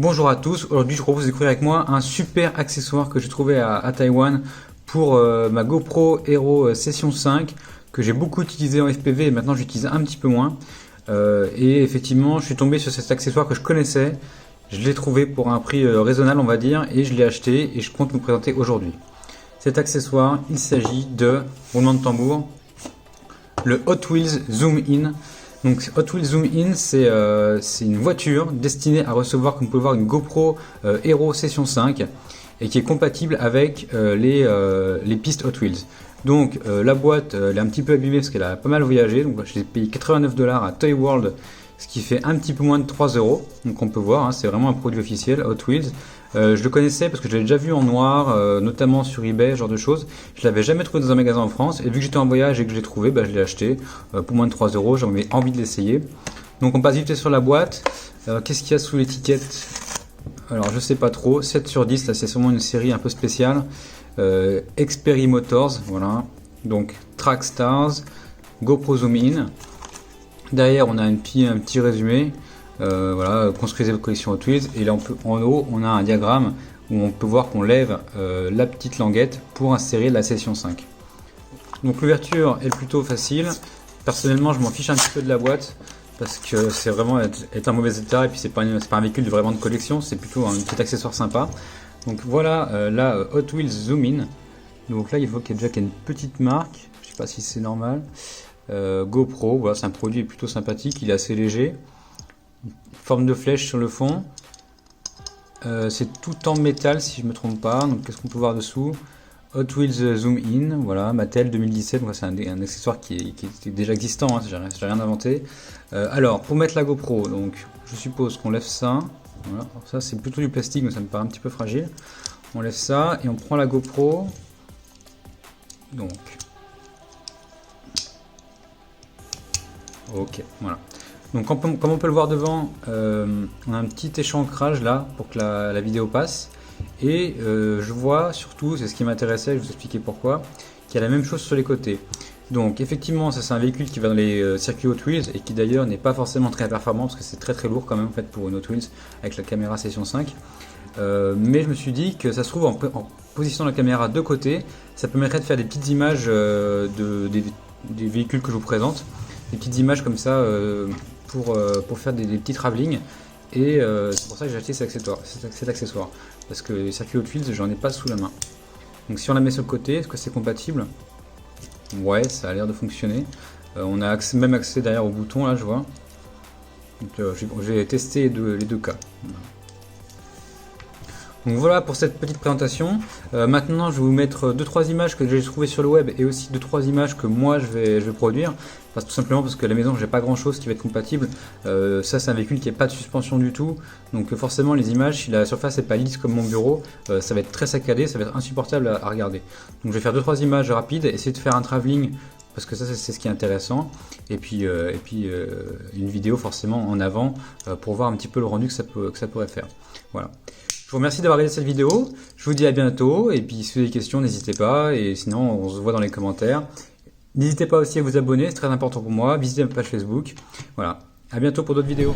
Bonjour à tous, aujourd'hui je vous propose de découvrir avec moi un super accessoire que j'ai trouvé à Taïwan pour ma GoPro Hero Session 5 que j'ai beaucoup utilisé en FPV et maintenant j'utilise un petit peu moins. Et effectivement je suis tombé sur cet accessoire que je connaissais, je l'ai trouvé pour un prix raisonnable on va dire et je l'ai acheté et je compte vous le présenter aujourd'hui. Cet accessoire, il s'agit de, roulement de tambour, le Hot Wheels Zoom In. Donc Hot Wheels Zoom In, c'est une voiture destinée à recevoir, comme vous pouvez voir, une GoPro Hero Session 5 et qui est compatible avec les pistes Hot Wheels. Donc la boîte, elle est un petit peu abîmée parce qu'elle a pas mal voyagé. Donc je l'ai payé 89 $ à Toy World, ce qui fait un petit peu moins de 3 €. Donc on peut voir, hein, c'est vraiment un produit officiel Hot Wheels. Je le connaissais parce que je l'avais déjà vu en noir, notamment sur eBay, ce genre de choses. Je l'avais jamais trouvé dans un magasin en France et vu que j'étais en voyage et que je l'ai trouvé, je l'ai acheté pour moins de 3 €. J'avais envie de l'essayer. Donc on passe vite sur la boîte. Qu'est-ce qu'il y a sous l'étiquette? Alors je sais pas trop. 7 sur 10, là c'est sûrement une série un peu spéciale. Xperi Motors, voilà. Donc Track Stars, GoPro Zoom In. Derrière on a un petit résumé. Voilà, construisez votre collection Hot Wheels et là en haut on a un diagramme où on peut voir qu'on lève la petite languette pour insérer la session 5. Donc l'ouverture est plutôt facile. Personnellement je m'en fiche un petit peu de la boîte parce que c'est vraiment est en mauvais état et puis c'est pas un véhicule vraiment de collection, c'est plutôt un petit accessoire sympa. Donc voilà la Hot Wheels Zoom In. Donc là il faut qu'il y ait une petite marque, je sais pas si c'est normal. GoPro, voilà, c'est un produit plutôt sympathique, il est assez léger. Forme de flèche sur le fond. C'est tout en métal si je me trompe pas. Donc qu'est-ce qu'on peut voir dessous? Hot Wheels Zoom In, voilà, Mattel 2017. Donc c'est un accessoire qui est déjà existant, hein, j'ai rien inventé. Alors pour mettre la GoPro, donc je suppose qu'on lève ça. Voilà. Alors, ça c'est plutôt du plastique, mais ça me paraît un petit peu fragile. On lève ça et on prend la GoPro. Donc ok, voilà. Donc comme on peut le voir devant, on a un petit échancrage là pour que la vidéo passe. Et je vois surtout, c'est ce qui m'intéressait, je vais vous expliquer pourquoi, qu'il y a la même chose sur les côtés. Donc effectivement, ça c'est un véhicule qui va dans les circuits Hot Wheels et qui d'ailleurs n'est pas forcément très performant parce que c'est très lourd quand même en fait pour une Hot Wheels avec la caméra Session 5. Mais je me suis dit que ça se trouve en positionnant la caméra de côté, ça permettrait de faire des petites images des véhicules que je vous présente. Des petites images comme ça pour faire des petits travelling et c'est pour ça que j'ai acheté cet accessoire parce que les circuits Hot Wheels j'en ai pas sous la main. Donc si on la met sur le côté, est-ce que c'est compatible? Ouais, ça a l'air de fonctionner. On a même accès derrière au bouton là, je vois. Donc j'ai testé les deux cas. Donc voilà pour cette petite présentation. Maintenant je vais vous mettre 2-3 images que j'ai trouvées sur le web et aussi 2-3 images que moi je vais produire. Tout simplement parce que à la maison j'ai pas grand chose qui va être compatible. Ça c'est un véhicule qui n'a pas de suspension du tout. Donc forcément les images, si la surface n'est pas lisse comme mon bureau, ça va être très saccadé, ça va être insupportable à regarder. Donc je vais faire 2-3 images rapides, essayer de faire un travelling parce que ça c'est ce qui est intéressant. Et puis une vidéo forcément en avant pour voir un petit peu le rendu que ça pourrait faire. Voilà. Je vous remercie d'avoir regardé cette vidéo, je vous dis à bientôt, et puis si vous avez des questions, n'hésitez pas, et sinon on se voit dans les commentaires. N'hésitez pas aussi à vous abonner, c'est très important pour moi, visitez ma page Facebook. Voilà, à bientôt pour d'autres vidéos.